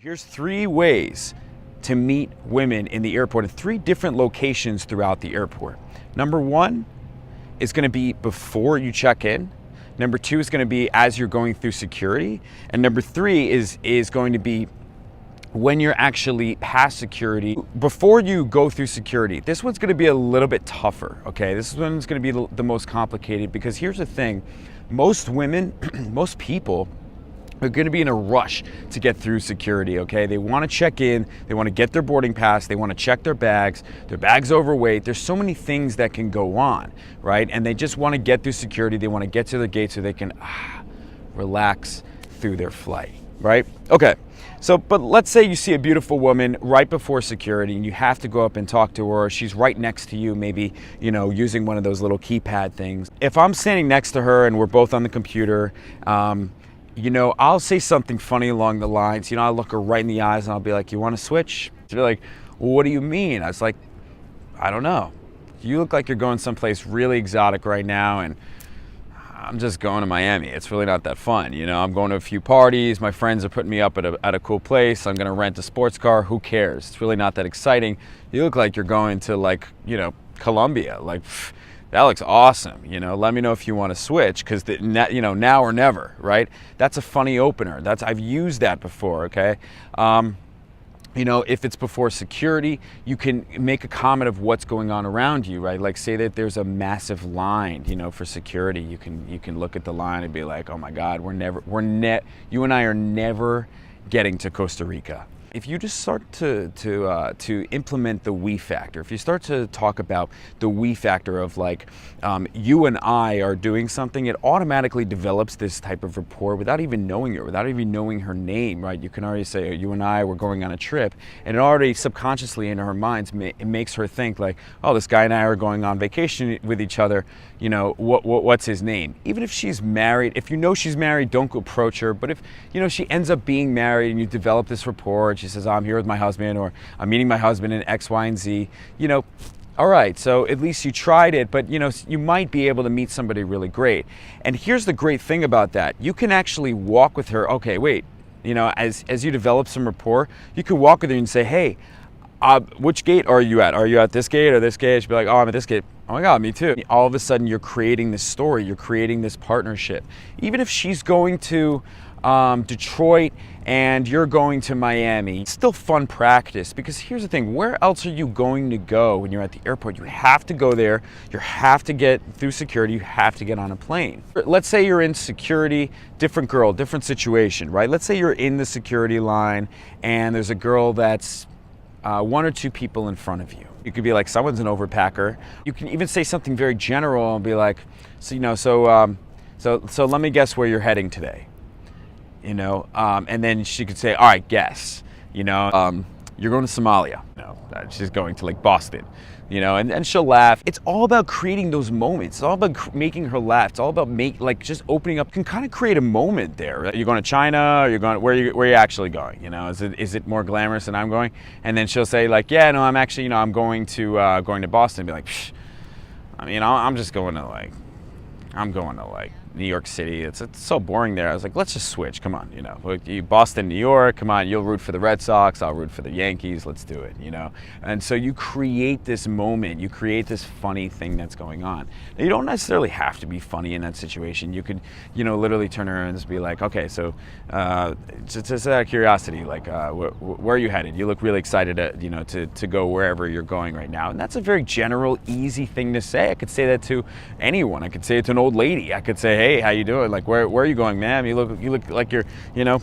Here's 3 ways to meet women in the airport at 3 different locations throughout the airport. Number 1 is going to be before you check in. Number 2 is going to be as you're going through security. And number 3 is going to be when you're actually past security. Before you go through security, this one's going to be a little bit tougher, okay? This one's going to be the most complicated because here's the thing. Most women, most people, are going to be in a rush to get through security, okay? They want to check in, they want to get their boarding pass, they want to check their bag's overweight. There's so many things that can go on, right? And they just want to get through security, they want to get to the gate so they can relax through their flight, right? Okay, so, but let's say you see a beautiful woman right before security and you have to go up and talk to her. She's right next to you, maybe, you know, using one of those little keypad things. If I'm standing next to her and we're both on the computer, you know, I'll say something funny along the lines. You know, I'll look her right in the eyes and I'll be like, you want to switch? She'll be like, well, what do you mean? I was like, I don't know. You look like you're going someplace really exotic right now and I'm just going to Miami. It's really not that fun. You know, I'm going to a few parties. My friends are putting me up at a cool place. I'm going to rent a sports car. Who cares? It's really not that exciting. You look like you're going to, like, you know, Colombia. Like, that looks awesome. You know, let me know if you want to switch because, you know, now or never, right? That's a funny opener. I've used that before, okay? You know, if it's before security, you can make a comment of what's going on around you, right? Like say that there's a massive line, you know, for security. You can look at the line and be like, oh my God, you and I are never getting to Costa Rica. If you just start to implement the we factor, if you start to talk about the we factor of like you and I are doing something, it automatically develops this type of rapport without even knowing her, without even knowing her name, right? You can already say, you and I, we're going on a trip, and it already subconsciously in her mind, it makes her think like, oh, this guy and I are going on vacation with each other, you know, what's his name? Even if she's married, if you know she's married, don't go approach her, but if, you know, she ends up being married and you develop this rapport, she says, I'm here with my husband, or I'm meeting my husband in X, Y, and Z, you know, all right, so at least you tried it, but you know, you might be able to meet somebody really great. And here's the great thing about that. You can actually walk with her, okay, wait, you know, as you develop some rapport, you can walk with her and say, hey, which gate are you at? Are you at this gate or this gate? She'll be like, oh, I'm at this gate. Oh my God, me too. All of a sudden you're creating this story, you're creating this partnership. Even if she's going to Detroit and you're going to Miami, it's still fun practice because here's the thing, where else are you going to go when you're at the airport? You have to go there, you have to get through security, you have to get on a plane. Let's say you're in security, different girl, different situation, right? Let's say you're in the security line and there's a girl that's 1 or 2 people in front of you. You could be like, someone's an overpacker. You can even say something very general and be like, so, you know, so let me guess where you're heading today. You know, and then she could say, all right, guess, you know, you're going to Somalia. No, she's going to like Boston, you know, and she'll laugh. It's all about creating those moments. It's all about making her laugh. It's all about like just opening up. You can kind of create a moment there. You're going to China, or you're going, where are you actually going? You know, is it more glamorous than I'm going? And then she'll say like, yeah, no, I'm actually, you know, I'm going to Boston. Be like, psh, I mean, I'm just going to like, New York City. It's so boring there. I was like, let's just switch. Come on, you know, Boston, New York. Come on, you'll root for the Red Sox. I'll root for the Yankees. Let's do it, you know. And so you create this moment. You create this funny thing that's going on. Now, you don't necessarily have to be funny in that situation. You could, you know, literally turn around and just be like, okay, so just out of curiosity, like, where are you headed? You look really excited, you know, to go wherever you're going right now. And that's a very general, easy thing to say. I could say that to anyone. I could say it to an old lady. I could say, hey, how you doing? Like, where are you going, ma'am? You look like you're, you know,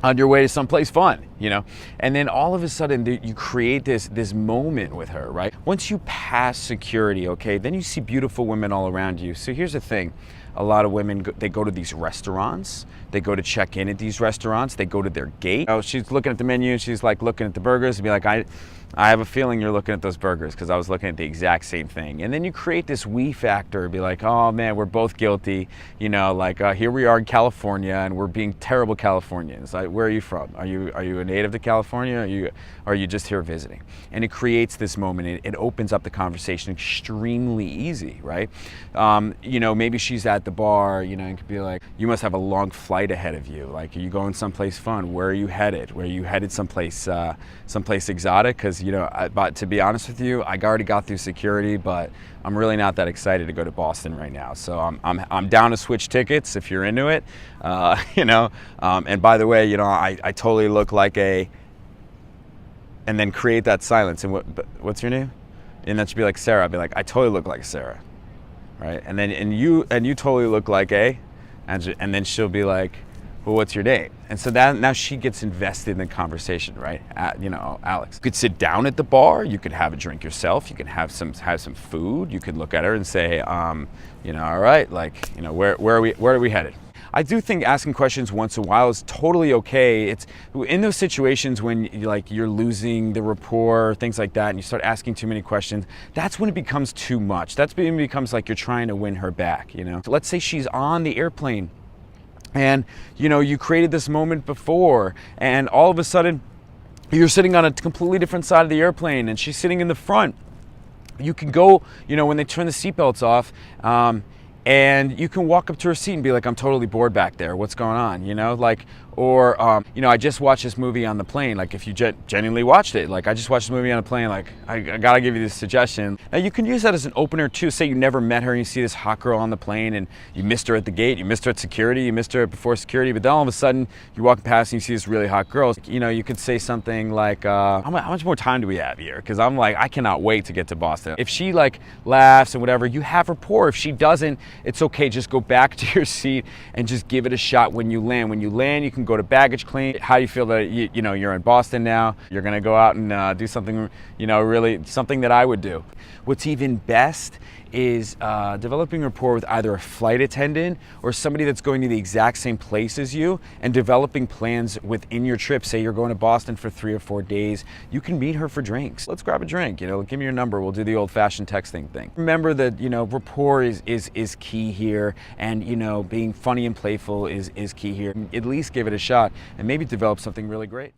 on your way to someplace fun, you know? And then all of a sudden you create this moment with her, right? Once you pass security, okay, then you see beautiful women all around you. So here's the thing. A lot of women, they go to these restaurants, they go to check in at these restaurants, they go to their gate. Oh, she's looking at the menu, she's like looking at the burgers and be like, I have a feeling you're looking at those burgers because I was looking at the exact same thing. And then you create this we factor, be like, oh man, we're both guilty. You know, like here we are in California and we're being terrible Californians. Like, where are you from? Are you a native to California? Or are you just here visiting? And it creates this moment. It opens up the conversation extremely easy, right? You know, maybe she's at the bar, you know, it could be like, you must have a long flight ahead of you. Like, are you going someplace fun? Where are you headed? Where are you headed? Someplace exotic? Because, you know, but to be honest with you, I already got through security, but I'm really not that excited to go to Boston right now. So I'm down to switch tickets if you're into it, you know. And by the way, you know, I totally look like a, and then create that silence. And what's your name? And that should be like Sarah. I'd be like, I totally look like Sarah, right? And then you totally look like a, and then she'll be like, well, what's your name? And so that now she gets invested in the conversation, right? You know, Alex. You could sit down at the bar. You could have a drink yourself. You can have some food. You could look at her and say, you know, all right, like, you know, where are we headed? I do think asking questions once in a while is totally okay. It's in those situations when you're losing the rapport, things like that, and you start asking too many questions, that's when it becomes too much. That's when it becomes like you're trying to win her back, you know? So let's say she's on the airplane and, you know, you created this moment before, and all of a sudden you're sitting on a completely different side of the airplane and she's sitting in the front. You can go, you know, when they turn the seatbelts off, and you can walk up to her seat and be like, I'm totally bored back there. What's going on? You know, like, or, you know, I just watched this movie on the plane. Like, if you genuinely watched it, like, I just watched this movie on the plane, like, I gotta give you this suggestion. Now, you can use that as an opener too. Say you never met her and you see this hot girl on the plane and you missed her at the gate, you missed her at security, you missed her before security, but then all of a sudden you're walking past and you see this really hot girl. You know, you could say something like, how much more time do we have here? Because I'm like, I cannot wait to get to Boston. If she like laughs and whatever, you have rapport. If she doesn't, it's okay. Just go back to your seat and just give it a shot when you land. When you land, you can go to baggage claim. How do you feel that you know you're in Boston now? You're gonna go out and do something, you know, really something that I would do. What's even best is developing rapport with either a flight attendant or somebody that's going to the exact same place as you, and developing plans within your trip. Say you're going to Boston for 3 or 4 days, you can meet her for drinks. Let's grab a drink, you know, give me your number, we'll do the old-fashioned texting thing. Remember that, you know, rapport is key here, and, you know, being funny and playful is key here. At least give it a shot and maybe develop something really great.